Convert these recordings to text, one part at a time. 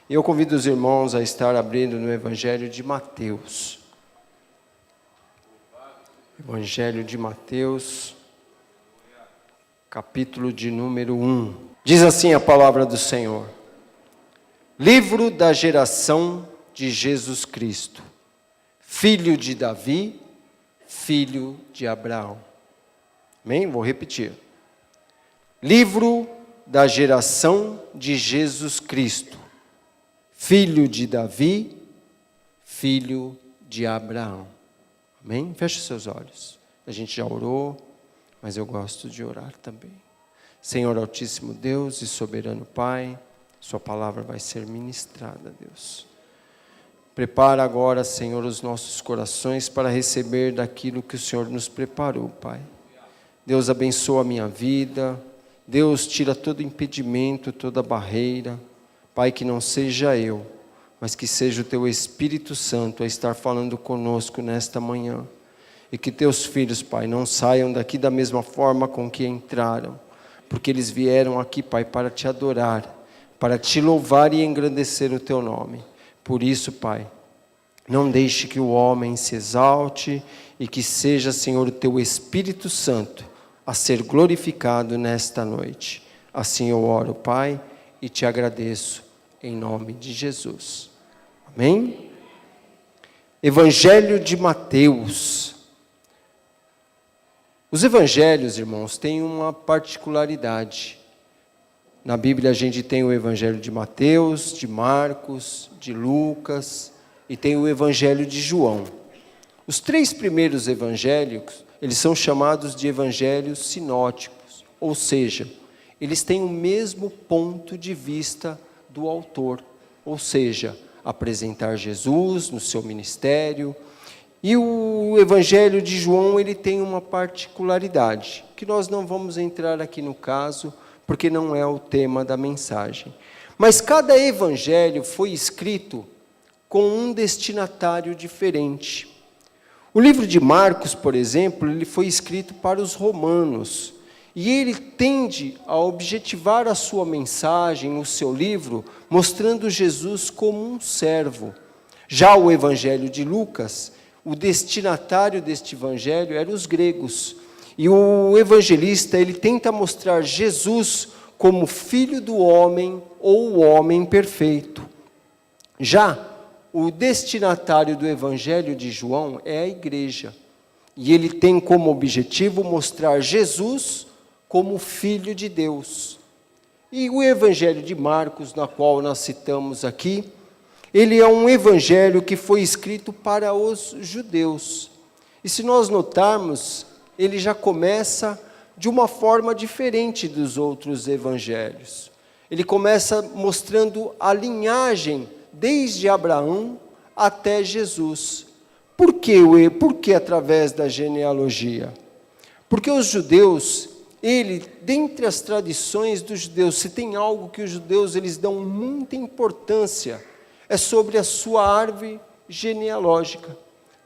E eu convido os irmãos a estar abrindo no Evangelho de Mateus. Evangelho de Mateus, capítulo de número 1. Diz assim a palavra do Senhor. Livro da geração de Jesus Cristo, filho de Davi, filho de Abraão. Amém? Vou repetir. Livro da geração de Jesus Cristo, filho de Davi, filho de Abraão. Amém? Feche seus olhos. A gente já orou, mas eu gosto de orar também. Senhor Altíssimo Deus e Soberano Pai, Sua palavra vai ser ministrada, Deus. Prepara agora, Senhor, os nossos corações para receber daquilo que o Senhor nos preparou, Pai. Deus abençoa a minha vida. Deus tira todo impedimento, toda barreira. Pai, que não seja eu, mas que seja o Teu Espírito Santo a estar falando conosco nesta manhã. E que Teus filhos, Pai, não saiam daqui da mesma forma com que entraram, porque eles vieram aqui, Pai, para Te adorar, para Te louvar e engrandecer o Teu nome. Por isso, Pai, não deixe que o homem se exalte e que seja, Senhor, o Teu Espírito Santo a ser glorificado nesta noite. Assim eu oro, Pai, e Te agradeço. Em nome de Jesus. Amém? Evangelho de Mateus. Os evangelhos, irmãos, têm uma particularidade. Na Bíblia a gente tem o Evangelho de Mateus, de Marcos, de Lucas e tem o Evangelho de João. Os três primeiros evangelhos, eles são chamados de evangelhos sinóticos, ou seja, eles têm o mesmo ponto de vista do autor, ou seja, apresentar Jesus no seu ministério. E o Evangelho de João, ele tem uma particularidade, que nós não vamos entrar aqui no caso, porque não é o tema da mensagem. Mas cada evangelho foi escrito com um destinatário diferente. O livro de Marcos, por exemplo, ele foi escrito para os romanos, e ele tende a objetivar a sua mensagem, o seu livro, mostrando Jesus como um servo. Já o Evangelho de Lucas, o destinatário deste evangelho eram os gregos. E o evangelista, ele tenta mostrar Jesus como filho do homem ou o homem perfeito. Já o destinatário do Evangelho de João é a igreja. E ele tem como objetivo mostrar Jesus como Filho de Deus. E o Evangelho de Marcos, na qual nós citamos aqui, ele é um evangelho que foi escrito para os judeus. E se nós notarmos, ele já começa de uma forma diferente dos outros evangelhos. Ele começa mostrando a linhagem desde Abraão até Jesus. Por que através da genealogia? Porque os judeus, dentre as tradições dos judeus, se tem algo que os judeus eles dão muita importância, é sobre a sua árvore genealógica,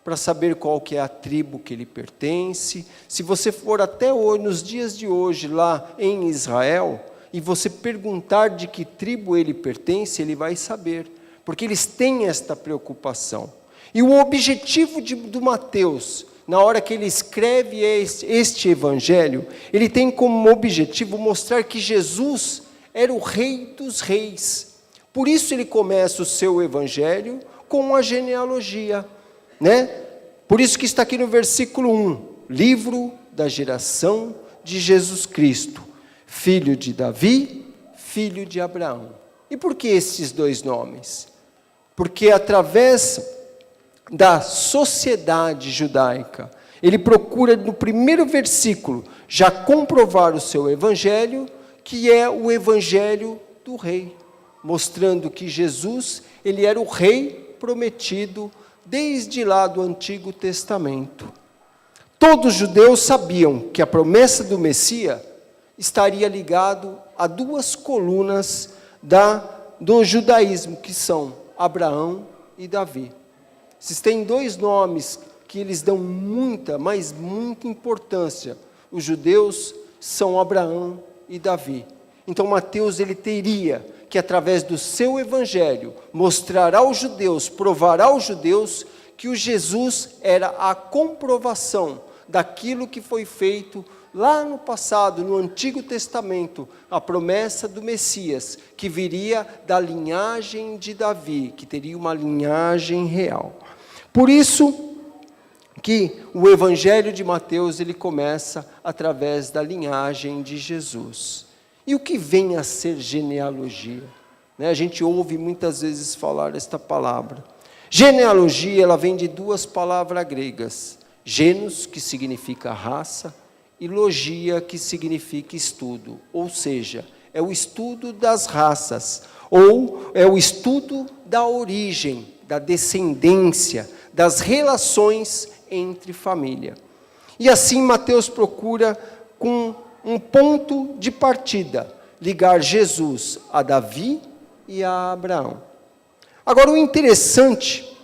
para saber qual que é a tribo que ele pertence. Se você for até hoje, nos dias de hoje, lá em Israel, e você perguntar de que tribo ele pertence, ele vai saber, porque eles têm esta preocupação. E o objetivo do Mateus, na hora que ele escreve este evangelho, ele tem como objetivo mostrar que Jesus era o Rei dos Reis. Por isso ele começa o seu evangelho com a genealogia, né? Por isso que está aqui no versículo 1, livro da geração de Jesus Cristo, filho de Davi, filho de Abraão. E por que esses dois nomes? Porque através da sociedade judaica, ele procura no primeiro versículo já comprovar o seu evangelho, que é o evangelho do rei, mostrando que Jesus, ele era o rei prometido desde lá do Antigo Testamento. Todos os judeus sabiam que a promessa do Messias estaria ligado a duas colunas do judaísmo, que são Abraão e Davi. Existem dois nomes que eles dão muita, mas muita importância. Os judeus são Abraão e Davi. Então Mateus ele teria que através do seu evangelho mostrará aos judeus, provará aos judeus que o Jesus era a comprovação daquilo que foi feito lá no passado, no Antigo Testamento, a promessa do Messias, que viria da linhagem de Davi, que teria uma linhagem real. Por isso que o Evangelho de Mateus, ele começa através da linhagem de Jesus. E o que vem a ser genealogia? A gente ouve muitas vezes falar esta palavra. Genealogia, ela vem de duas palavras gregas. Genos, que significa raça, e logia, que significa estudo. Ou seja, é o estudo das raças, ou é o estudo da origem, da descendência, das relações entre família. E assim Mateus procura, com um ponto de partida, ligar Jesus a Davi e a Abraão. Agora, o interessante,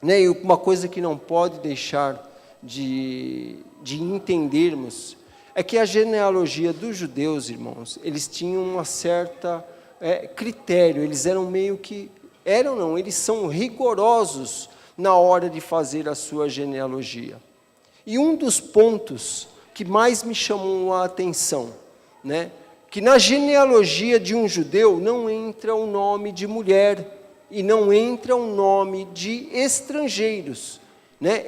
e uma coisa que não pode deixar de entendermos, é que a genealogia dos judeus, irmãos, eles tinham uma certa critério, eles eram meio que, eles são rigorosos na hora de fazer a sua genealogia. E um dos pontos que mais me chamou a atenção, que na genealogia de um judeu não entra o nome de mulher, e não entra o nome de estrangeiros,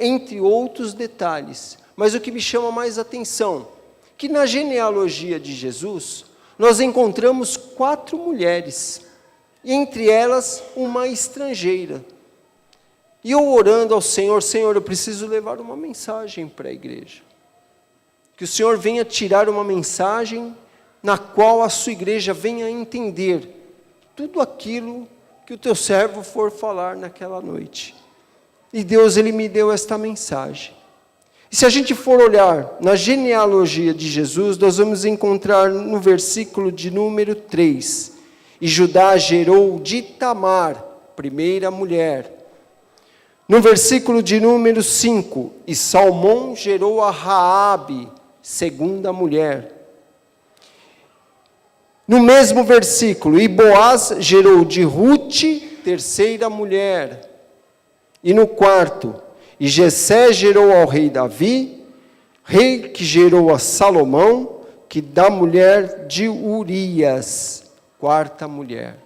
entre outros detalhes. Mas o que me chama mais atenção, que na genealogia de Jesus, nós encontramos 4 mulheres, e entre elas uma estrangeira. E eu orando ao Senhor, Senhor, eu preciso levar uma mensagem para a igreja. Que o Senhor venha tirar uma mensagem na qual a sua igreja venha entender tudo aquilo que o teu servo for falar naquela noite. E Deus, ele me deu esta mensagem. E se a gente for olhar na genealogia de Jesus, nós vamos encontrar no versículo de número 3. E Judá gerou de Tamar, primeira mulher. No versículo de número 5, e Salmão gerou a Raabe, segunda mulher. No mesmo versículo, e Boaz gerou de Rute, terceira mulher. E no 4, e Jessé gerou ao rei Davi, rei que gerou a Salomão, que da mulher de Urias, quarta mulher.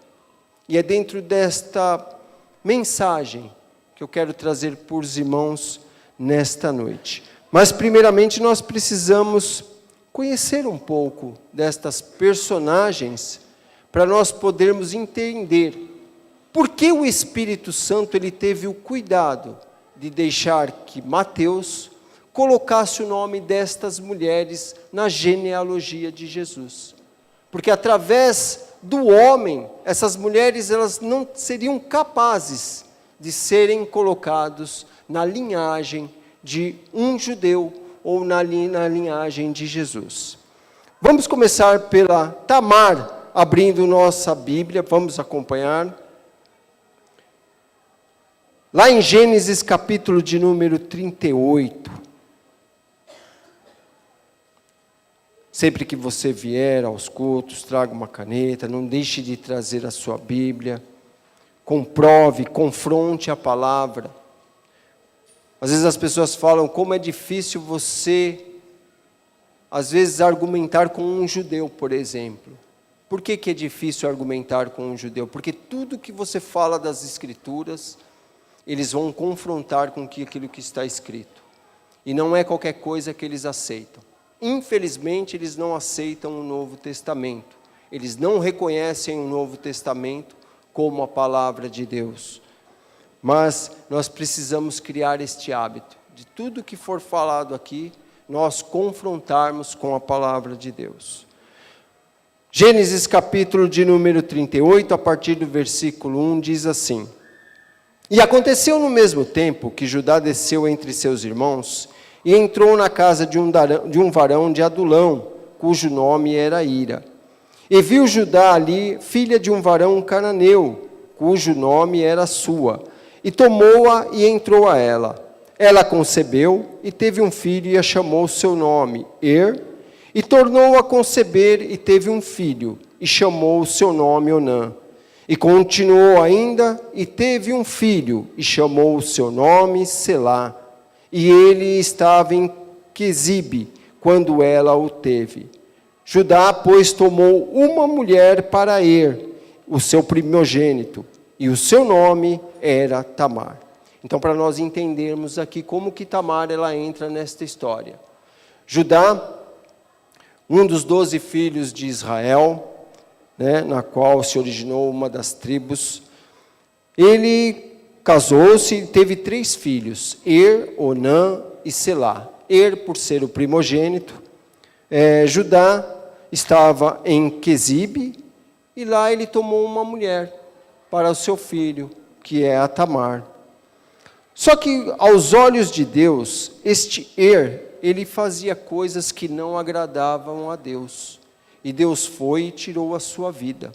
E é dentro desta mensagem que eu quero trazer para os irmãos nesta noite. Mas primeiramente nós precisamos conhecer um pouco destas personagens para nós podermos entender por que o Espírito Santo ele teve o cuidado de deixar que Mateus colocasse o nome destas mulheres na genealogia de Jesus. Porque através do homem, essas mulheres elas não seriam capazes de serem colocados na linhagem de um judeu ou na linhagem de Jesus. Vamos começar pela Tamar, abrindo nossa Bíblia, vamos acompanhar. Lá em Gênesis capítulo de número 38. Sempre que você vier aos cultos, traga uma caneta, não deixe de trazer a sua Bíblia. Comprove, confronte a palavra. Às vezes as pessoas falam como é difícil você, às vezes, argumentar com um judeu, por exemplo. Por que é difícil argumentar com um judeu? Porque tudo que você fala das Escrituras, eles vão confrontar com aquilo que está escrito. E não é qualquer coisa que eles aceitam. Infelizmente, eles não aceitam o Novo Testamento. Eles não reconhecem o Novo Testamento como a palavra de Deus. Mas nós precisamos criar este hábito, de tudo que for falado aqui, nós confrontarmos com a palavra de Deus. Gênesis capítulo de número 38, a partir do versículo 1, diz assim: E aconteceu no mesmo tempo que Judá desceu entre seus irmãos e entrou na casa de um varão de Adulão, cujo nome era Ira. E viu Judá ali filha de um varão cananeu, cujo nome era Sua, e tomou-a e entrou a ela. Ela concebeu e teve um filho e a chamou seu nome, E tornou a conceber e teve um filho, e chamou o seu nome Onã. E continuou ainda, e teve um filho, e chamou o seu nome Selá. E ele estava em Quezibe, quando ela o teve. Judá, pois, tomou uma mulher para o seu primogênito, e o seu nome era Tamar. Então, para nós entendermos aqui como que Tamar ela entra nesta história. Judá, um dos 12 filhos de Israel, na qual se originou uma das tribos, ele casou-se e teve 3 filhos, Onã e Selá. Por ser o primogênito, Judá estava em Quezibe, e lá ele tomou uma mulher para o seu filho, que é a Tamar. Só que, aos olhos de Deus, este ele fazia coisas que não agradavam a Deus. E Deus foi e tirou a sua vida.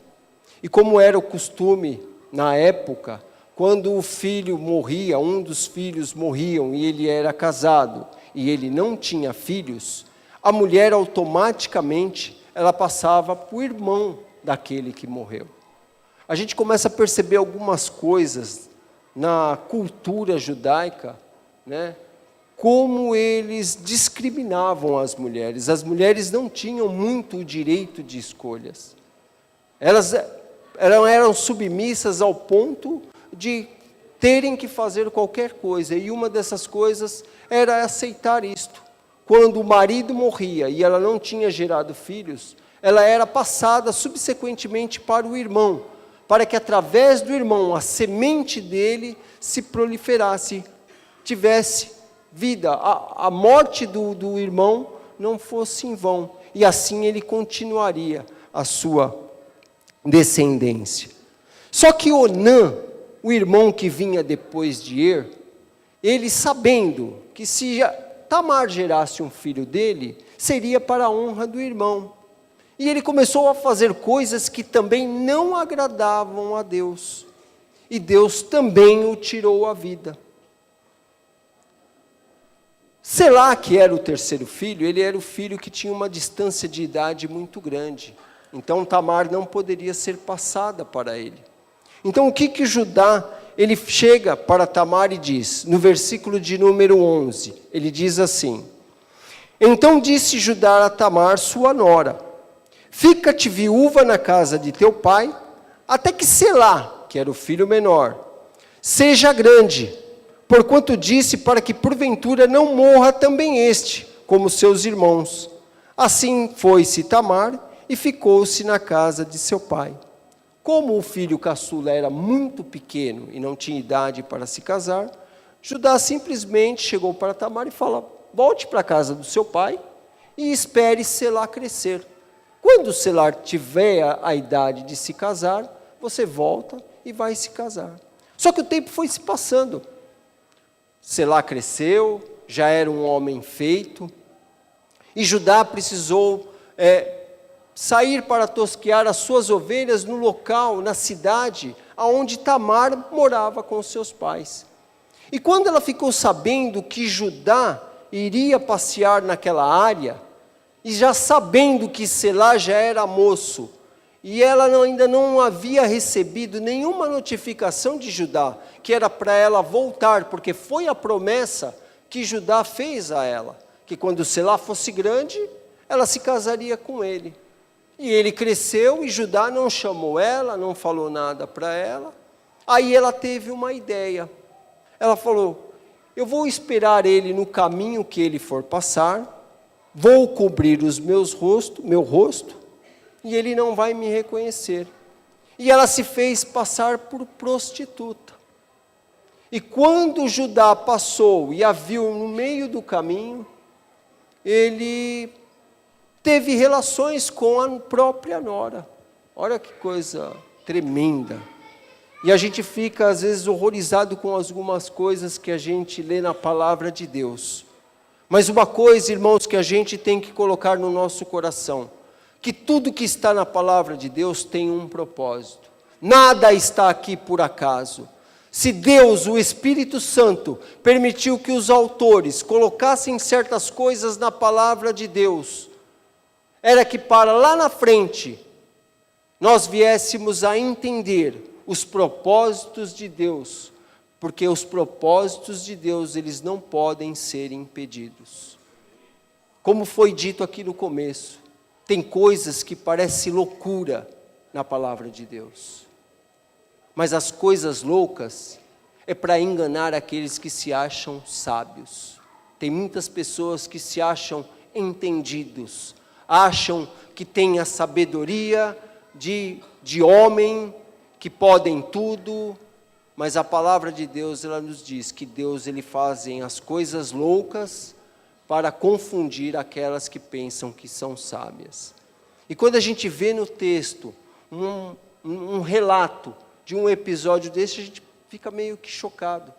E como era o costume na época, quando o filho morria, um dos filhos morriam e ele era casado, e ele não tinha filhos, a mulher automaticamente, ela passava para o irmão daquele que morreu. A gente começa a perceber algumas coisas na cultura judaica, como eles discriminavam as mulheres. As mulheres não tinham muito o direito de escolhas. Elas eram submissas ao ponto de terem que fazer qualquer coisa, e uma dessas coisas era aceitar isto. Quando o marido morria e ela não tinha gerado filhos, ela era passada subsequentemente para o irmão, para que através do irmão, a semente dele se proliferasse, tivesse vida, a morte do irmão não fosse em vão, e assim ele continuaria a sua descendência. Só que Onã, o irmão que vinha depois de ele sabendo que se Tamar gerasse um filho dele, seria para a honra do irmão. E ele começou a fazer coisas que também não agradavam a Deus. E Deus também o tirou a vida. Selá, que era o terceiro filho, ele era o filho que tinha uma distância de idade muito grande. Então Tamar não poderia ser passada para ele. Então o que Judá, ele chega para Tamar e diz, no versículo de número 11, ele diz assim: Então disse Judá a Tamar, sua nora, fica-te viúva na casa de teu pai, até que Selá, que era o filho menor, seja grande, porquanto disse para que porventura não morra também este, como seus irmãos. Assim foi-se Tamar e ficou-se na casa de seu pai. Como o filho caçula era muito pequeno e não tinha idade para se casar, Judá simplesmente chegou para Tamar e falou: volte para a casa do seu pai e espere Selá crescer. Quando Selá tiver a idade de se casar, você volta e vai se casar. Só que o tempo foi se passando. Selá cresceu, já era um homem feito, e Judá precisou sair para tosquear as suas ovelhas no local, na cidade, onde Tamar morava com seus pais. E quando ela ficou sabendo que Judá iria passear naquela área, e já sabendo que Selá já era moço, e ela ainda não havia recebido nenhuma notificação de Judá, que era para ela voltar, porque foi a promessa que Judá fez a ela, que quando Selá fosse grande, ela se casaria com ele. E ele cresceu e Judá não chamou ela, não falou nada para ela. Aí ela teve uma ideia. Ela falou: eu vou esperar ele no caminho que ele for passar, vou cobrir meu rosto, e ele não vai me reconhecer. E ela se fez passar por prostituta. E quando Judá passou e a viu no meio do caminho, ele teve relações com a própria nora. Olha que coisa tremenda. E a gente fica, às vezes, horrorizado com algumas coisas que a gente lê na palavra de Deus. Mas uma coisa, irmãos, que a gente tem que colocar no nosso coração, que tudo que está na palavra de Deus tem um propósito. Nada está aqui por acaso. Se Deus, o Espírito Santo, permitiu que os autores colocassem certas coisas na palavra de Deus, era que para lá na frente, nós viéssemos a entender os propósitos de Deus, porque os propósitos de Deus, eles não podem ser impedidos. Como foi dito aqui no começo, tem coisas que parecem loucura na palavra de Deus. Mas as coisas loucas é para enganar aqueles que se acham sábios. Tem muitas pessoas que se acham entendidos, acham que têm a sabedoria de homem, que podem tudo, mas a palavra de Deus, ela nos diz que Deus, ele faz as coisas loucas para confundir aquelas que pensam que são sábias. E quando a gente vê no texto um relato de um episódio desse, a gente fica meio que chocado,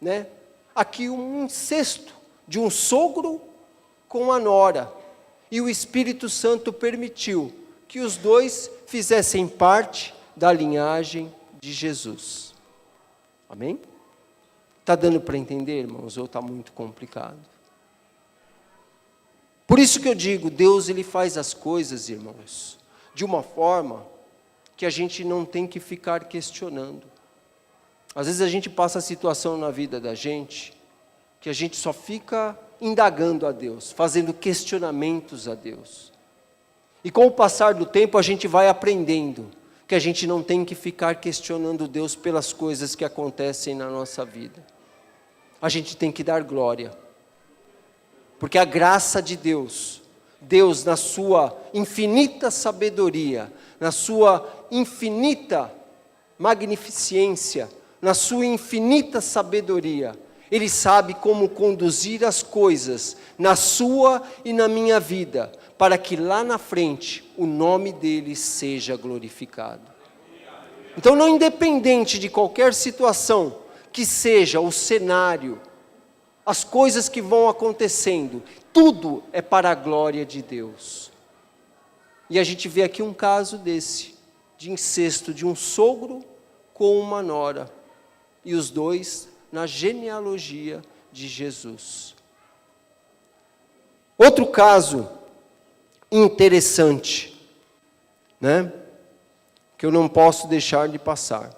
né? Aqui um incesto de um sogro com a nora, e o Espírito Santo permitiu que os dois fizessem parte da linhagem de Jesus. Amém? Está dando para entender, irmãos, ou está muito complicado? Por isso que eu digo, Deus, ele faz as coisas, irmãos, de uma forma que a gente não tem que ficar questionando. Às vezes a gente passa a situação na vida da gente, que a gente só fica indagando a Deus, fazendo questionamentos a Deus. E com o passar do tempo a gente vai aprendendo que a gente não tem que ficar questionando Deus pelas coisas que acontecem na nossa vida. A gente tem que dar glória. Porque a graça de Deus, Deus na sua infinita sabedoria, na sua infinita magnificência, na sua infinita sabedoria, Ele sabe como conduzir as coisas na sua e na minha vida, para que lá na frente o nome dEle seja glorificado. Então, não independente de qualquer situação que seja o cenário, as coisas que vão acontecendo, tudo é para a glória de Deus. E a gente vê aqui um caso desse, de incesto de um sogro com uma nora, e os dois na genealogia de Jesus. Outro caso interessante, né, que eu não posso deixar de passar.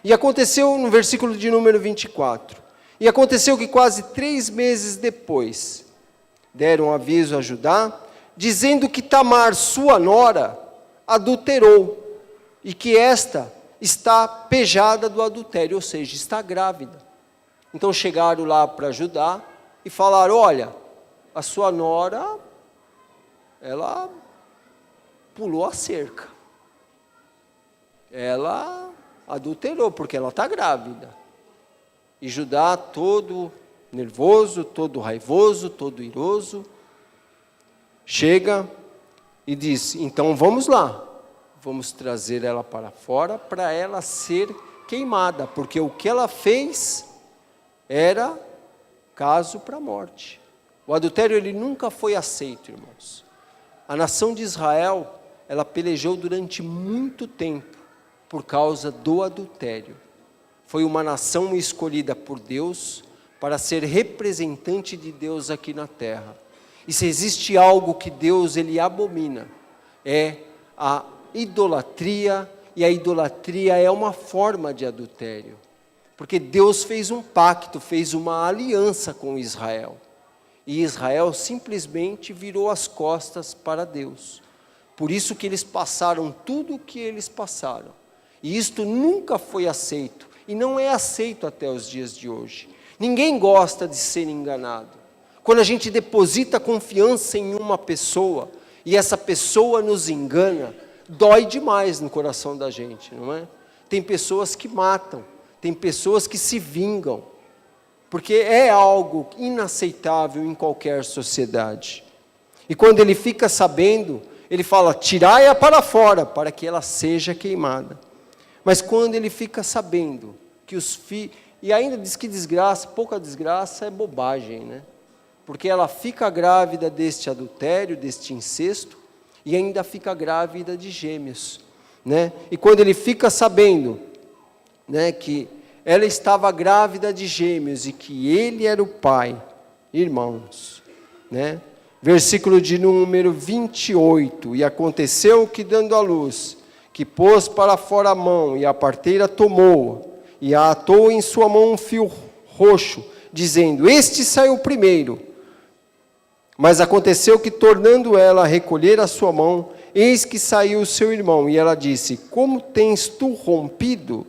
E aconteceu no versículo de número 24. E aconteceu que quase 3 meses depois, deram aviso a Judá, dizendo que Tamar, sua nora, adulterou, e que esta está pejada do adultério, ou seja, está grávida. Então chegaram lá para Judá e falaram, olha, a sua nora, ela pulou a cerca. Ela adulterou, porque ela está grávida. E Judá, todo nervoso, todo raivoso, todo iroso, chega e diz, então vamos lá, vamos trazer ela para fora, para ela ser queimada, porque o que ela fez era caso para a morte. O adultério, ele nunca foi aceito, irmãos. A nação de Israel, ela pelejou durante muito tempo por causa do adultério. Foi uma nação escolhida por Deus para ser representante de Deus aqui na terra. E se existe algo que Deus, ele abomina, é a idolatria, e a idolatria é uma forma de adultério. Porque Deus fez um pacto, fez uma aliança com Israel. E Israel simplesmente virou as costas para Deus. Por isso que eles passaram tudo o que eles passaram. E isto nunca foi aceito. E não é aceito até os dias de hoje. Ninguém gosta de ser enganado. Quando a gente deposita confiança em uma pessoa, e essa pessoa nos engana, dói demais no coração da gente, não é? Tem pessoas que matam, tem pessoas que se vingam, porque é algo inaceitável em qualquer sociedade. E quando ele fica sabendo, ele fala, tirai-a para fora, para que ela seja queimada. Mas quando ele fica sabendo que os filhos, e ainda diz que desgraça, pouca desgraça é bobagem, né? Porque ela fica grávida deste adultério, deste incesto, e ainda fica grávida de gêmeos, né? E quando ele fica sabendo, né, que ela estava grávida de gêmeos e que ele era o pai, irmãos, né? Versículo de número 28, e aconteceu que dando à luz, que pôs para fora a mão, e a parteira tomou, e a atou em sua mão um fio roxo, dizendo: este saiu primeiro. Mas aconteceu que, tornando ela a recolher a sua mão, eis que saiu o seu irmão, e ela disse: como tens tu rompido?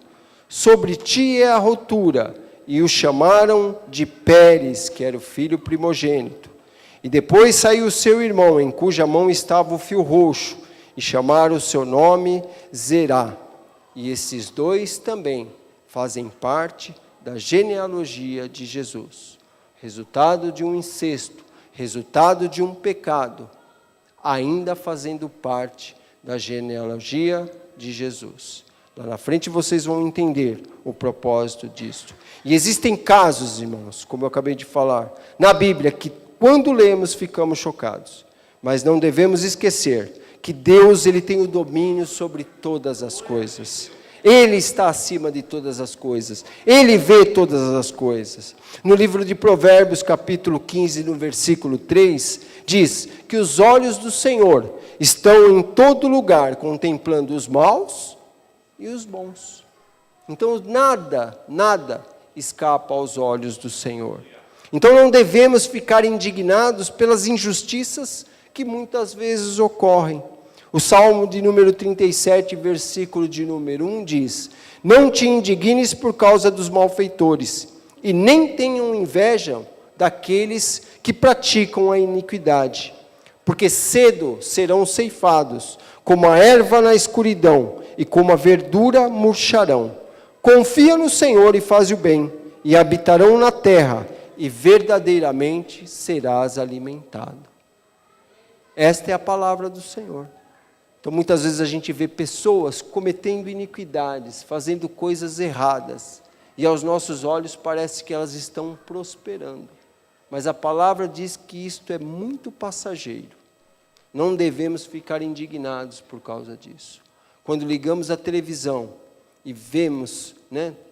Sobre ti é a rotura. E o chamaram de Pérez, que era o filho primogênito. E depois saiu o seu irmão, em cuja mão estava o fio roxo, e chamaram o seu nome Zerá. E esses dois também fazem parte da genealogia de Jesus. Resultado de um incesto, resultado de um pecado, ainda fazendo parte da genealogia de Jesus. Lá na frente vocês vão entender o propósito disso. E existem casos, irmãos, como eu acabei de falar, na Bíblia, que quando lemos ficamos chocados. Mas não devemos esquecer que Deus, Ele tem o domínio sobre todas as coisas. Ele está acima de todas as coisas. Ele vê todas as coisas. No livro de Provérbios, capítulo 15, no versículo 3, diz que os olhos do Senhor estão em todo lugar, contemplando os maus e os bons. Então, nada escapa aos olhos do Senhor. Então, não devemos ficar indignados pelas injustiças que muitas vezes ocorrem. O Salmo de número 37, versículo de número 1 diz: não te indignes por causa dos malfeitores, e nem tenham inveja daqueles que praticam a iniquidade, porque cedo serão ceifados, como a erva na escuridão, e como a verdura murcharão. Confia no Senhor e faz o bem, e habitarão na terra, e verdadeiramente serás alimentado. Esta é a palavra do Senhor. Então, muitas vezes a gente vê pessoas cometendo iniquidades, fazendo coisas erradas, e aos nossos olhos parece que elas estão prosperando. Mas a palavra diz que isto é muito passageiro. Não devemos ficar indignados por causa disso. Quando ligamos a televisão e vemos,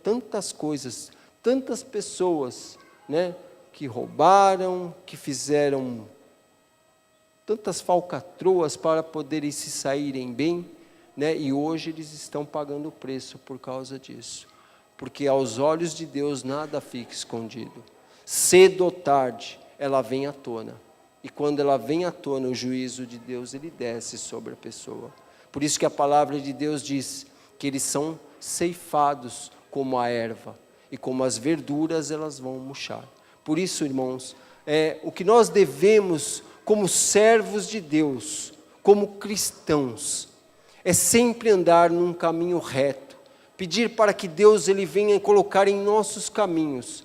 tantas coisas, tantas pessoas, que roubaram, que fizeram tantas falcatroas para poderem se saírem bem, e hoje eles estão pagando o preço por causa disso. Porque aos olhos de Deus nada fica escondido. Cedo ou tarde, ela vem à tona. E quando ela vem à tona, o juízo de Deus, ele desce sobre a pessoa. Por isso que a palavra de Deus diz que eles são ceifados como a erva. E como as verduras, elas vão murchar. Por isso, irmãos, o que nós devemos, como servos de Deus, como cristãos, é sempre andar num caminho reto, pedir para que Deus ele venha colocar em nossos caminhos,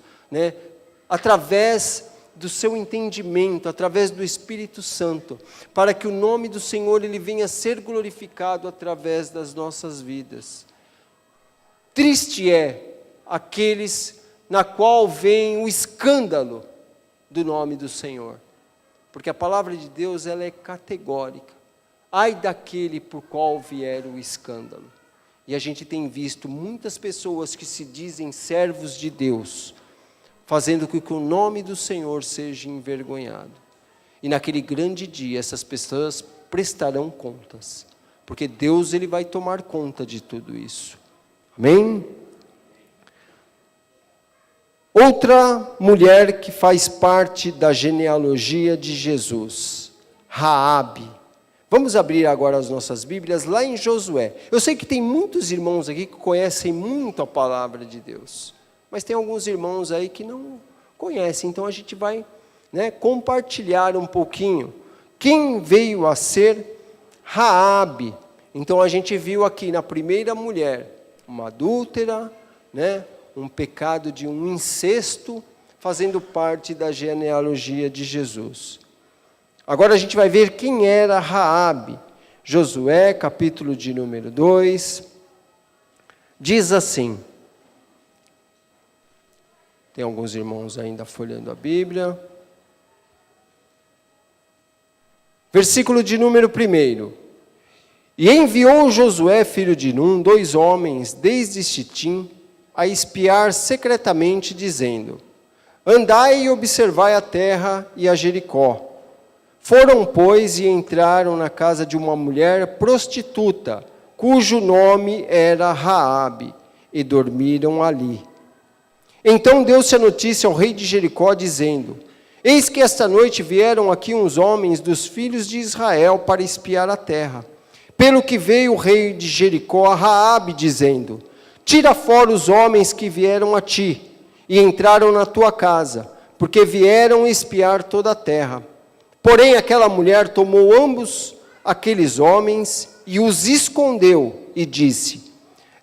através do seu entendimento, através do Espírito Santo, para que o nome do Senhor ele venha ser glorificado através das nossas vidas. Triste é aqueles na qual vem o escândalo do nome do Senhor. Porque a palavra de Deus ela é categórica. Ai daquele por qual vier o escândalo. E a gente tem visto muitas pessoas que se dizem servos de Deus, fazendo com que o nome do Senhor seja envergonhado. E naquele grande dia essas pessoas prestarão contas. Porque Deus ele vai tomar conta de tudo isso. Amém? Outra mulher que faz parte da genealogia de Jesus, Raabe. Vamos abrir agora as nossas Bíblias lá em Josué. Eu sei que tem muitos irmãos aqui que conhecem muito a palavra de Deus, mas tem alguns irmãos aí que não conhecem, então a gente vai compartilhar um pouquinho. Quem veio a ser Raabe? Então a gente viu aqui na primeira mulher, uma adúltera, um pecado de um incesto, fazendo parte da genealogia de Jesus. Agora a gente vai ver quem era Raabe. Josué, capítulo de número 2, diz assim. Tem alguns irmãos ainda folheando a Bíblia. Versículo de número 1. E enviou Josué, filho de Num, 2 homens, desde Sitim, a espiar secretamente, dizendo: andai e observai a terra e a Jericó. Foram, pois, e entraram na casa de uma mulher prostituta, cujo nome era Raabe, e dormiram ali. Então deu-se a notícia ao rei de Jericó, dizendo: eis que esta noite vieram aqui uns homens dos filhos de Israel para espiar a terra. Pelo que veio o rei de Jericó a Raabe, dizendo: tira fora os homens que vieram a ti, e entraram na tua casa, porque vieram espiar toda a terra. Porém aquela mulher tomou ambos aqueles homens e os escondeu, e disse: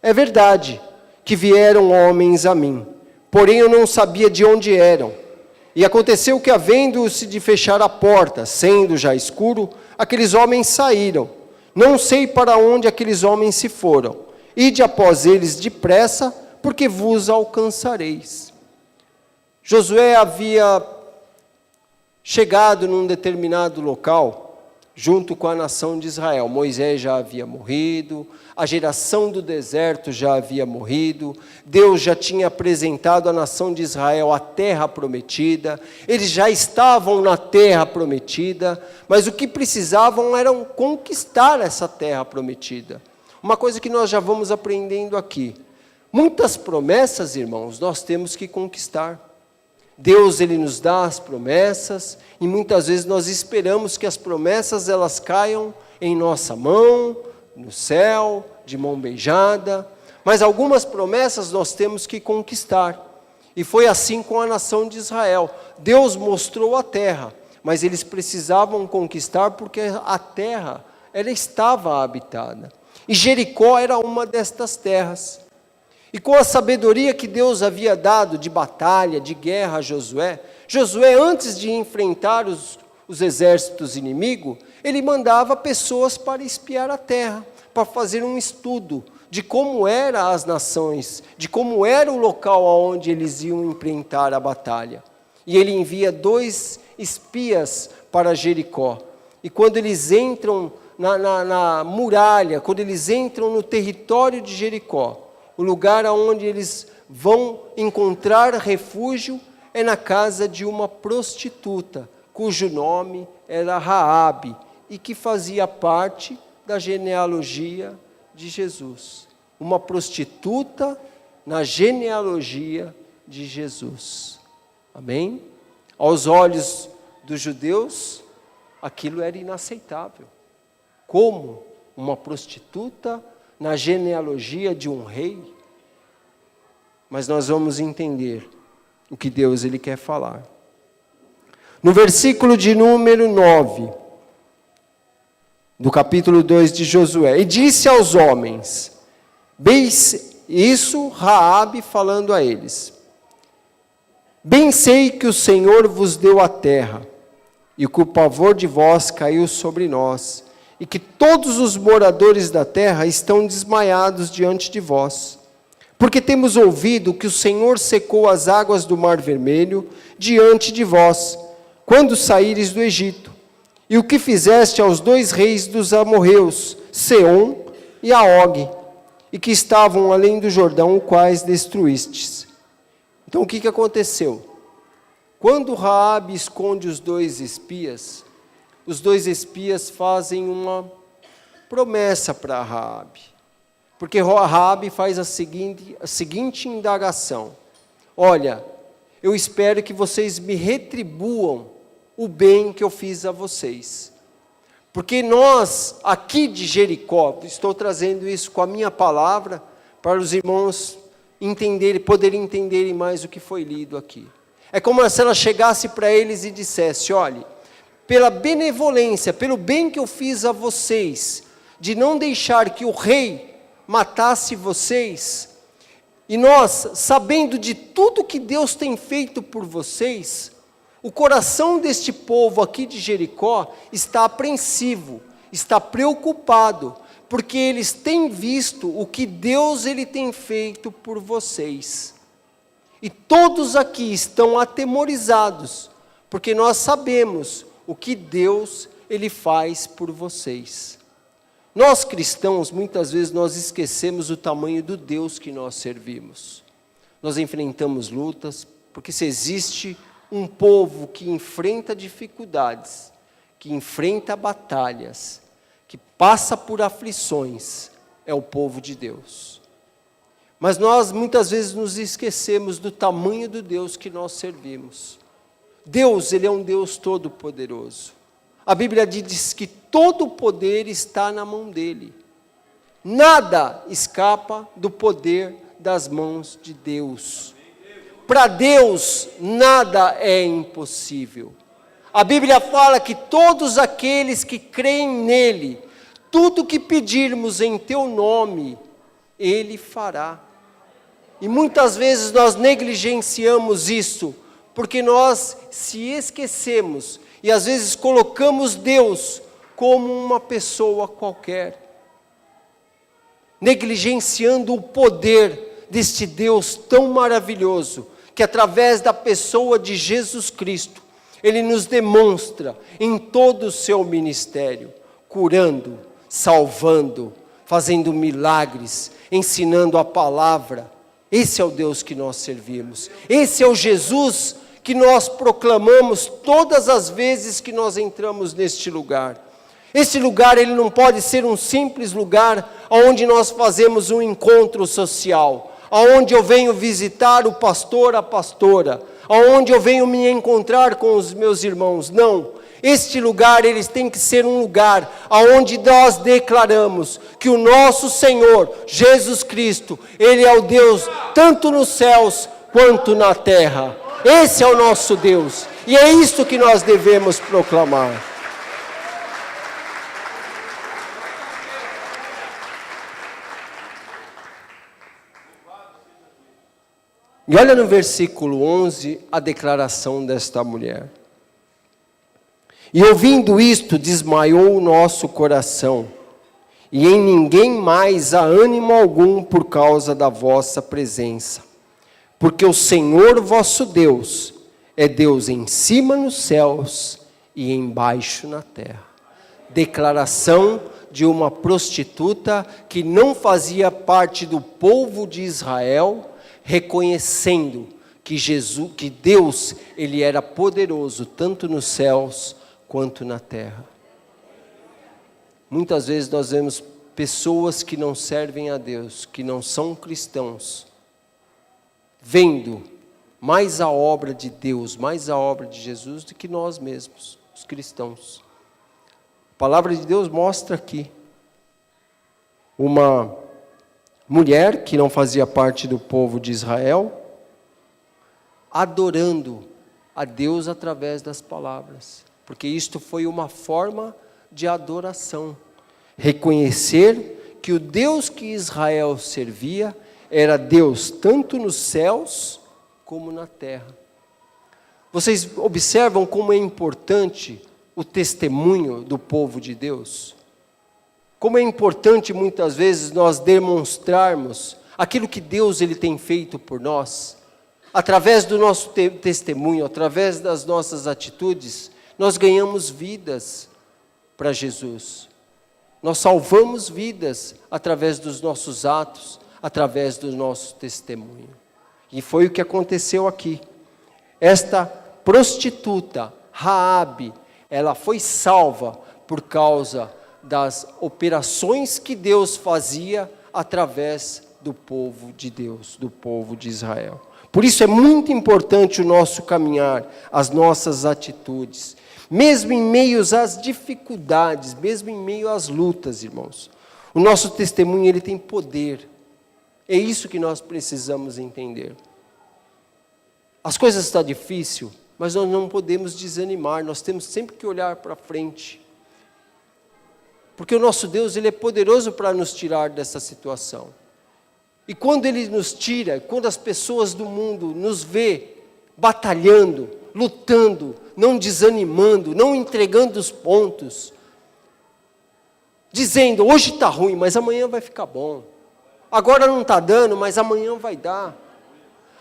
é verdade que vieram homens a mim, porém eu não sabia de onde eram. E aconteceu que, havendo-se de fechar a porta, sendo já escuro, aqueles homens saíram. Não sei para onde aqueles homens se foram. Ide após eles depressa, porque vos alcançareis. Josué havia chegado num determinado local, junto com a nação de Israel. Moisés já havia morrido, a geração do deserto já havia morrido, Deus já tinha apresentado à nação de Israel a terra prometida, eles já estavam na terra prometida, mas o que precisavam era conquistar essa terra prometida. Uma coisa que nós já vamos aprendendo aqui: muitas promessas, irmãos, nós temos que conquistar. Deus, Ele nos dá as promessas, e muitas vezes nós esperamos que as promessas elas caiam em nossa mão, no céu, de mão beijada, mas algumas promessas nós temos que conquistar. E foi assim com a nação de Israel. Deus mostrou a terra, mas eles precisavam conquistar porque a terra, ela estava habitada. E Jericó era uma destas terras. E com a sabedoria que Deus havia dado de batalha, de guerra a Josué, antes de enfrentar os exércitos inimigos, ele mandava pessoas para espiar a terra, para fazer um estudo de como eram as nações, de como era o local onde eles iam enfrentar a batalha. E ele envia 2 espias para Jericó. E quando eles entram na muralha, quando eles entram no território de Jericó, o lugar onde eles vão encontrar refúgio é na casa de uma prostituta, cujo nome era Raabe, e que fazia parte da genealogia de Jesus. Uma prostituta na genealogia de Jesus. Amém? Aos olhos dos judeus, aquilo era inaceitável. Como uma prostituta na genealogia de um rei? Mas nós vamos entender o que Deus ele quer falar. No versículo de número 9, do capítulo 2 de Josué: e disse aos homens, bem isso Raabe falando a eles: bem sei que o Senhor vos deu a terra, e que o pavor de vós caiu sobre nós, e que todos os moradores da terra estão desmaiados diante de vós. Porque temos ouvido que o Senhor secou as águas do Mar Vermelho diante de vós, quando saíres do Egito, e o que fizeste aos 2 reis dos amorreus, Seom e Og, e que estavam além do Jordão, os quais destruístes. Então o que aconteceu? Quando Raabe esconde os 2 espias, os 2 espias fazem uma promessa para Raabe. Porque Raabe faz a seguinte indagação: olha, eu espero que vocês me retribuam o bem que eu fiz a vocês. Porque nós, aqui de Jericó, estou trazendo isso com a minha palavra, para os irmãos poderem entenderem mais o que foi lido aqui. É como se ela chegasse para eles e dissesse: olha, pela benevolência, pelo bem que eu fiz a vocês, de não deixar que o rei matasse vocês, e nós, sabendo de tudo que Deus tem feito por vocês, o coração deste povo aqui de Jericó está apreensivo, está preocupado, porque eles têm visto o que Deus ele tem feito por vocês. E todos aqui estão atemorizados, porque nós sabemos o que Deus ele faz por vocês. Nós cristãos, muitas vezes nós esquecemos o tamanho do Deus que nós servimos. Nós enfrentamos lutas, porque se existe um povo que enfrenta dificuldades, que enfrenta batalhas, que passa por aflições, é o povo de Deus. Mas nós muitas vezes nos esquecemos do tamanho do Deus que nós servimos. Deus, Ele é um Deus todo-poderoso. A Bíblia diz que todo o poder está na mão dEle. Nada escapa do poder das mãos de Deus. Para Deus, nada é impossível. A Bíblia fala que todos aqueles que creem nele, tudo que pedirmos em teu nome, Ele fará. E muitas vezes nós negligenciamos isso, porque nós se esquecemos e às vezes colocamos Deus como uma pessoa qualquer, negligenciando o poder deste Deus tão maravilhoso, que através da pessoa de Jesus Cristo, Ele nos demonstra em todo o seu ministério, curando, salvando, fazendo milagres, ensinando a palavra. Esse é o Deus que nós servimos. Esse é o Jesus que nós proclamamos todas as vezes que nós entramos neste lugar. Esse lugar, ele não pode ser um simples lugar onde nós fazemos um encontro social, onde eu venho visitar o pastor, a pastora, onde eu venho me encontrar com os meus irmãos. Não. Este lugar, eles têm que ser um lugar onde nós declaramos que o nosso Senhor, Jesus Cristo, Ele é o Deus tanto nos céus quanto na terra. Esse é o nosso Deus, e é isso que nós devemos proclamar. E olha no versículo 11 a declaração desta mulher. E ouvindo isto, desmaiou o nosso coração, e em ninguém mais há ânimo algum por causa da vossa presença. Porque o Senhor vosso Deus é Deus em cima nos céus e embaixo na terra. Declaração de uma prostituta que não fazia parte do povo de Israel, reconhecendo que Deus, Ele era poderoso tanto nos céus quanto na terra. Muitas vezes nós vemos pessoas que não servem a Deus, que não são cristãos, vendo mais a obra de Deus, mais a obra de Jesus do que nós mesmos, os cristãos. A palavra de Deus mostra aqui uma mulher que não fazia parte do povo de Israel, adorando a Deus através das palavras, porque isto foi uma forma de adoração, reconhecer que o Deus que Israel servia era Deus tanto nos céus como na terra. Vocês observam como é importante o testemunho do povo de Deus? Como é importante muitas vezes nós demonstrarmos aquilo que Deus ele tem feito por nós. Através do nosso testemunho, através das nossas atitudes, nós ganhamos vidas para Jesus. Nós salvamos vidas através dos nossos atos, através do nosso testemunho. E foi o que aconteceu aqui. Esta prostituta, Raabe, ela foi salva por causa das operações que Deus fazia através do povo de Deus, do povo de Israel. Por isso é muito importante o nosso caminhar, as nossas atitudes, mesmo em meio às dificuldades, mesmo em meio às lutas, irmãos. O nosso testemunho, ele tem poder. É isso que nós precisamos entender. As coisas estão difíceis, mas nós não podemos desanimar, nós temos sempre que olhar para frente. Porque o nosso Deus, Ele é poderoso para nos tirar dessa situação. E quando Ele nos tira, quando as pessoas do mundo nos vê batalhando, lutando, não desanimando, não entregando os pontos, dizendo, hoje está ruim, mas amanhã vai ficar bom. Agora não está dando, mas amanhã vai dar.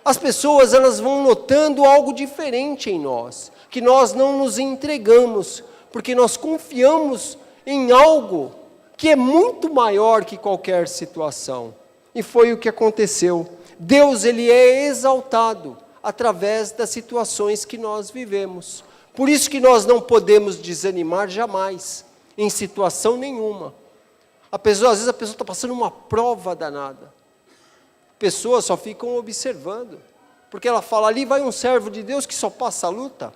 As pessoas, elas vão notando algo diferente em nós, que nós não nos entregamos, porque nós confiamos em algo que é muito maior que qualquer situação. E foi o que aconteceu. Deus, Ele é exaltado através das situações que nós vivemos. Por isso que nós não podemos desanimar jamais, em situação nenhuma. Às vezes a pessoa está passando uma prova danada. Pessoas só ficam observando. Porque ela fala, ali vai um servo de Deus que só passa a luta.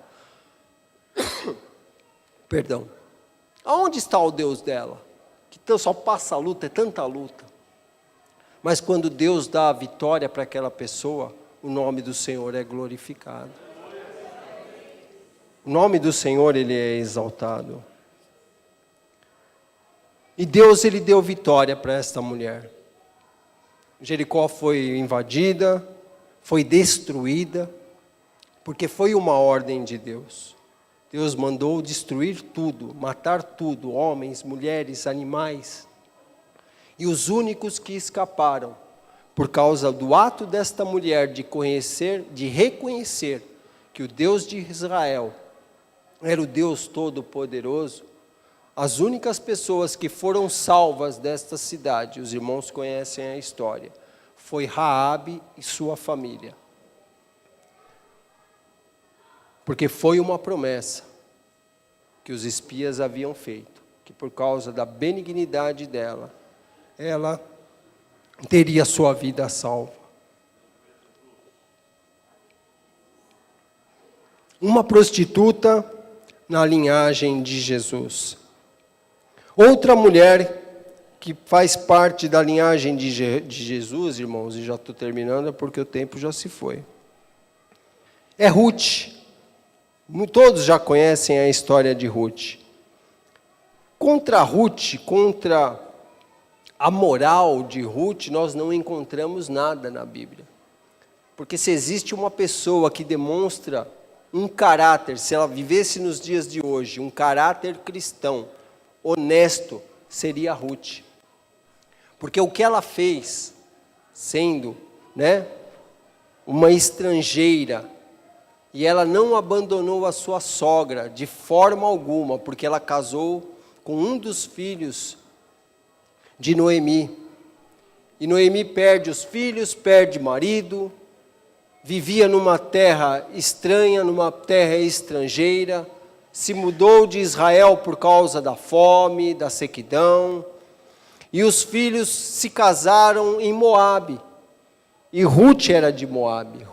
Perdão. Aonde está o Deus dela? Que só passa a luta, é tanta luta. Mas quando Deus dá a vitória para aquela pessoa, o nome do Senhor é glorificado. O nome do Senhor, Ele é exaltado. E Deus, Ele deu vitória para esta mulher. Jericó foi invadida, foi destruída, porque foi uma ordem de Deus. Deus mandou destruir tudo, matar tudo, homens, mulheres, animais. E os únicos que escaparam, por causa do ato desta mulher de reconhecer que o Deus de Israel era o Deus Todo-Poderoso, as únicas pessoas que foram salvas desta cidade, os irmãos conhecem a história, foi Raabe e sua família. Porque foi uma promessa que os espias haviam feito, que por causa da benignidade dela, ela teria sua vida salva. Uma prostituta na linhagem de Jesus. Outra mulher que faz parte da linhagem de Jesus, irmãos, e já estou terminando porque o tempo já se foi, é Ruth. Todos já conhecem a história de Ruth. Contra Ruth, contra a moral de Ruth, nós não encontramos nada na Bíblia. Porque se existe uma pessoa que demonstra um caráter, se ela vivesse nos dias de hoje, um caráter cristão, honesto, seria Ruth. Porque o que ela fez, sendo, uma estrangeira, e ela não abandonou a sua sogra de forma alguma, porque ela casou com um dos filhos de Noemi. E Noemi perde os filhos, perde marido, vivia numa terra estranha, numa terra estrangeira, se mudou de Israel por causa da fome, da sequidão, e os filhos se casaram em Moabe, e Ruth era de Moabe.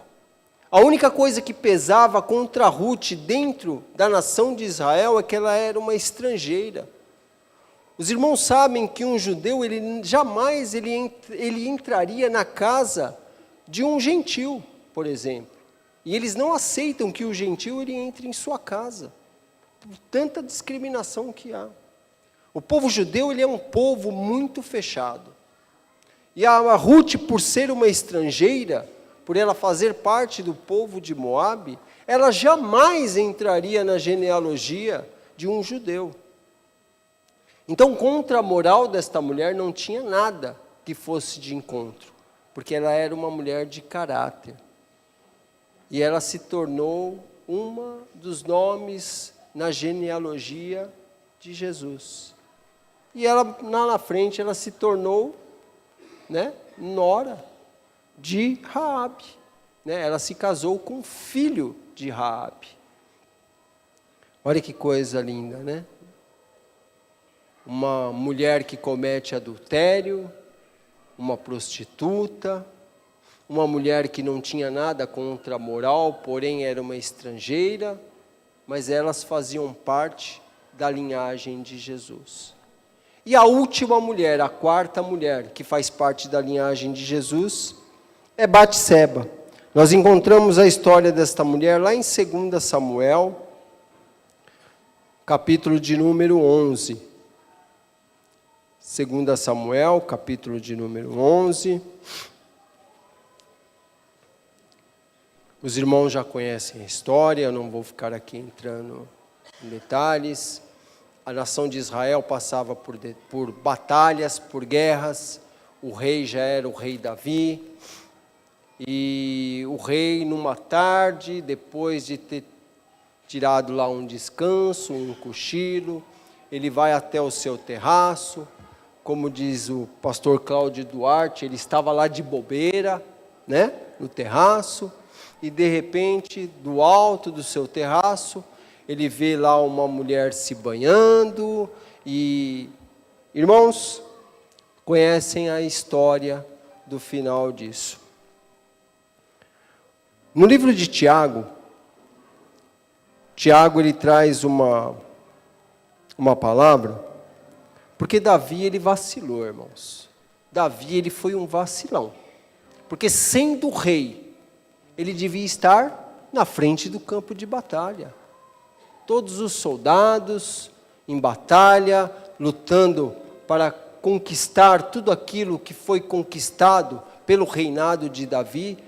A única coisa que pesava contra Ruth dentro da nação de Israel é que ela era uma estrangeira. Os irmãos sabem que um judeu, ele jamais entraria na casa de um gentil, por exemplo. E eles não aceitam que o gentil ele entre em sua casa, por tanta discriminação que há. O povo judeu ele é um povo muito fechado. E a Ruth, por ser uma estrangeira, por ela fazer parte do povo de Moabe, ela jamais entraria na genealogia de um judeu. Então, contra a moral desta mulher não tinha nada que fosse de encontro, porque ela era uma mulher de caráter. E ela se tornou uma dos nomes na genealogia de Jesus. E ela, lá na frente, ela se tornou, nora de Raabe. Ela se casou com o filho de Raabe. Olha que coisa linda, Uma mulher que comete adultério, uma prostituta, uma mulher que não tinha nada contra a moral, porém era uma estrangeira, mas elas faziam parte da linhagem de Jesus. E a última mulher, a quarta mulher, que faz parte da linhagem de Jesus, é Batseba. Nós encontramos a história desta mulher lá em 2 Samuel, capítulo de número 11. 2 Samuel, capítulo de número 11. Os irmãos já conhecem a história, eu não vou ficar aqui entrando em detalhes. A nação de Israel passava por batalhas, por guerras. O rei já era o rei Davi. E o rei, numa tarde, depois de ter tirado lá um descanso, um cochilo, ele vai até o seu terraço. Como diz o pastor Cláudio Duarte, ele estava lá de bobeira, no terraço, e de repente, do alto do seu terraço, ele vê lá uma mulher se banhando, e, irmãos, conhecem a história do final disso. No livro de Tiago, ele traz uma palavra, porque Davi ele vacilou, irmãos. Davi ele foi um vacilão, porque sendo rei, ele devia estar na frente do campo de batalha. Todos os soldados em batalha, lutando para conquistar tudo aquilo que foi conquistado pelo reinado de Davi.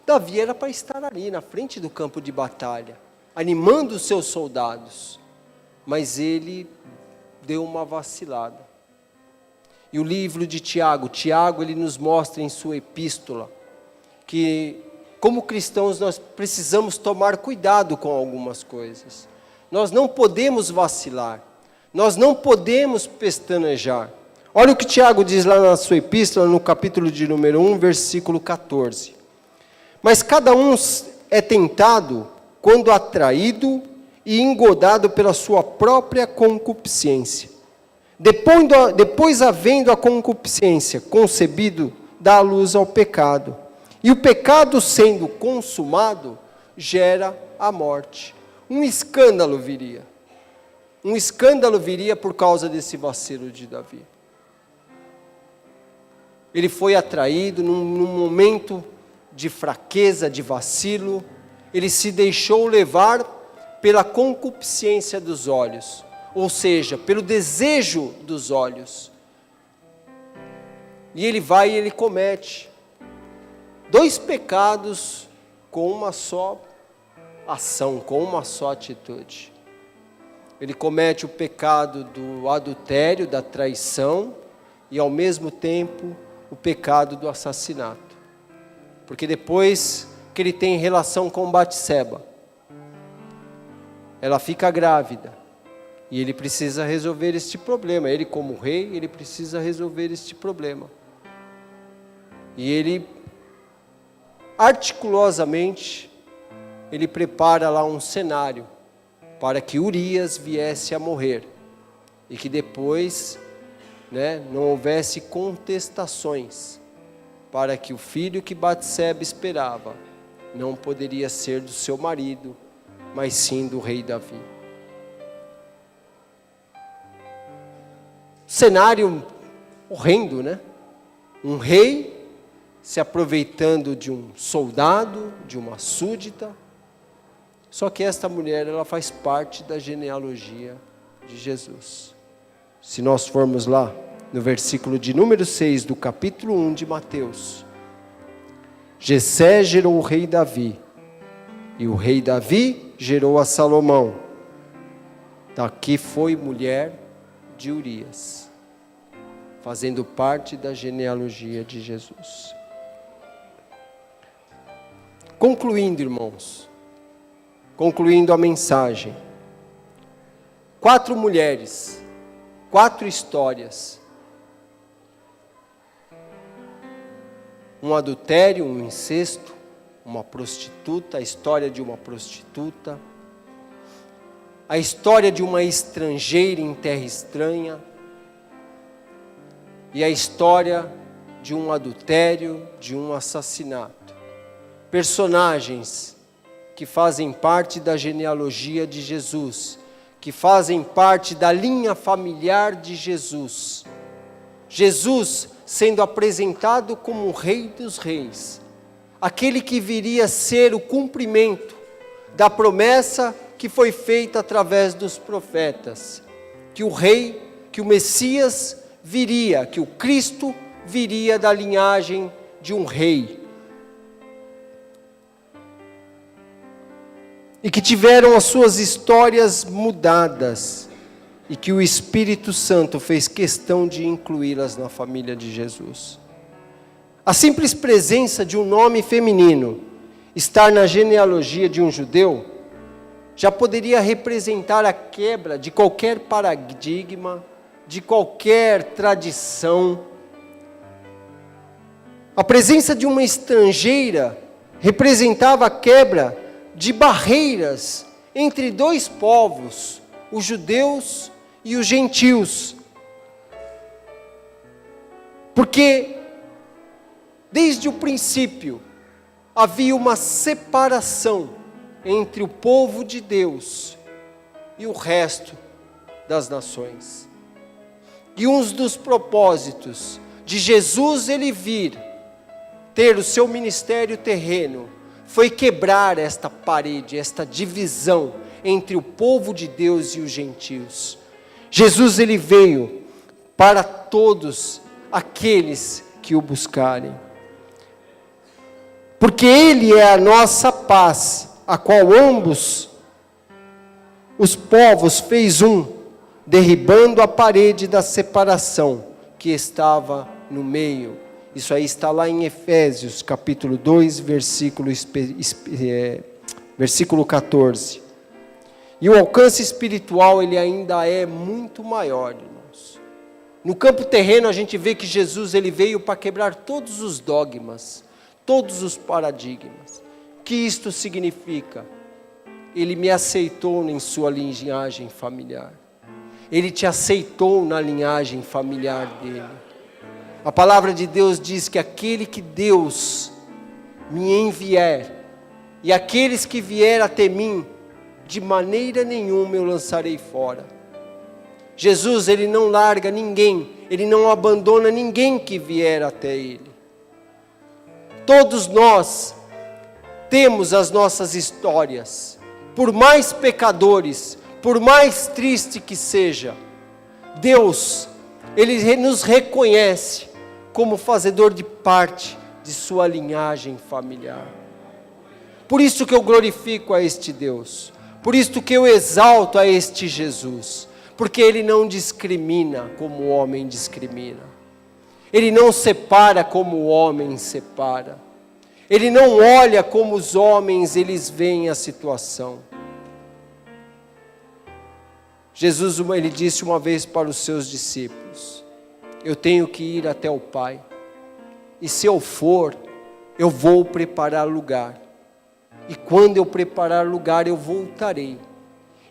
Davi era para estar ali na frente do campo de batalha, animando os seus soldados, mas ele deu uma vacilada. E o livro de Tiago ele nos mostra em sua epístola que, como cristãos, nós precisamos tomar cuidado com algumas coisas. Nós não podemos vacilar, nós não podemos pestanejar. Olha o que Tiago diz lá na sua epístola, no capítulo de número 1, versículo 14. Mas cada um é tentado quando atraído e engodado pela sua própria concupiscência. Depois havendo a concupiscência concebido, dá luz ao pecado. E o pecado sendo consumado, gera a morte. Um escândalo viria. Um escândalo viria por causa desse vacilo de Davi. Ele foi atraído num momento de fraqueza, de vacilo. Ele se deixou levar pela concupiscência dos olhos, ou seja, pelo desejo dos olhos. E ele vai e ele comete 2 pecados com uma só ação, com uma só atitude. Ele comete o pecado do adultério, da traição, e ao mesmo tempo o pecado do assassinato. Porque depois que ele tem relação com Batseba, ela fica grávida, e ele precisa resolver este problema. Ele, como rei, ele precisa resolver este problema. E ele, articulosamente, ele prepara lá um cenário para que Urias viesse a morrer, e que depois, não houvesse contestações, para que o filho que Batseba esperava não poderia ser do seu marido, mas sim do rei Davi. Cenário horrendo, Um rei se aproveitando de um soldado, de uma súdita. Só que esta mulher, ela faz parte da genealogia de Jesus. Se nós formos lá no versículo de número 6 do capítulo 1 de Mateus, Jessé gerou o rei Davi, e o rei Davi gerou a Salomão. Daqui foi mulher de Urias, fazendo parte da genealogia de Jesus. Concluindo, irmãos, concluindo a mensagem, 4 mulheres, 4 histórias, um adultério, um incesto, uma prostituta, a história de uma prostituta, a história de uma estrangeira em terra estranha, e a história de um adultério, de um assassinato. Personagens que fazem parte da genealogia de Jesus, que fazem parte da linha familiar de Jesus. Jesus sendo apresentado como o Rei dos Reis, aquele que viria a ser o cumprimento da promessa que foi feita através dos profetas, que o Rei, que o Messias viria, que o Cristo viria da linhagem de um rei. E que tiveram as suas histórias mudadas, e que o Espírito Santo fez questão de incluí-las na família de Jesus. A simples presença de um nome feminino estar na genealogia de um judeu já poderia representar a quebra de qualquer paradigma, de qualquer tradição. A presença de uma estrangeira representava a quebra de barreiras entre 2 povos, os judeus e os gentios. Porque desde o princípio havia uma separação entre o povo de Deus e o resto das nações. E um dos propósitos de Jesus ele vir ter o seu ministério terreno foi quebrar esta parede, esta divisão entre o povo de Deus e os gentios. Jesus ele veio para todos aqueles que o buscarem. Porque ele é a nossa paz, a qual ambos os povos fez um, derribando a parede da separação que estava no meio. Isso aí está lá em Efésios, capítulo 2, versículo 14. E o alcance espiritual, ele ainda é muito maior, irmãos. No campo terreno, a gente vê que Jesus ele veio para quebrar todos os dogmas, todos os paradigmas. O que isto significa? Ele me aceitou em sua linhagem familiar. Ele te aceitou na linhagem familiar dele. A palavra de Deus diz que aquele que Deus me enviar, e aqueles que vier até mim, de maneira nenhuma eu lançarei fora. Jesus, ele não larga ninguém, ele não abandona ninguém que vier até ele. Todos nós temos as nossas histórias, por mais pecadores, por mais triste que seja, Deus, ele nos reconhece como fazedor de parte de sua linhagem familiar. Por isso que eu glorifico a este Deus, por isso que eu exalto a este Jesus, porque ele não discrimina como o homem discrimina, ele não separa como o homem separa, ele não olha como os homens eles veem a situação. Jesus ele disse uma vez para os seus discípulos: eu tenho que ir até o Pai, e se eu for, eu vou preparar lugar, e quando eu preparar lugar eu voltarei,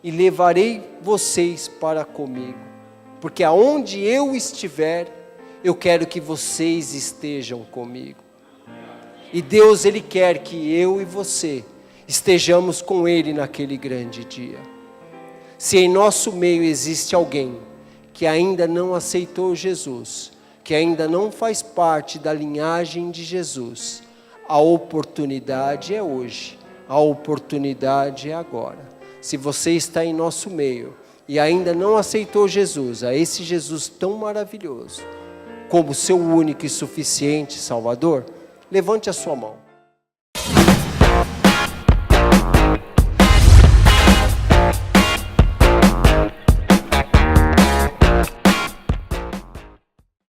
e levarei vocês para comigo, porque aonde eu estiver, eu quero que vocês estejam comigo. E Deus ele quer que eu e você estejamos com ele naquele grande dia. Se em nosso meio existe alguém que ainda não aceitou Jesus, que ainda não faz parte da linhagem de Jesus, a oportunidade é hoje, a oportunidade é agora. Se você está em nosso meio e ainda não aceitou Jesus, a esse Jesus tão maravilhoso, como seu único e suficiente Salvador, levante a sua mão.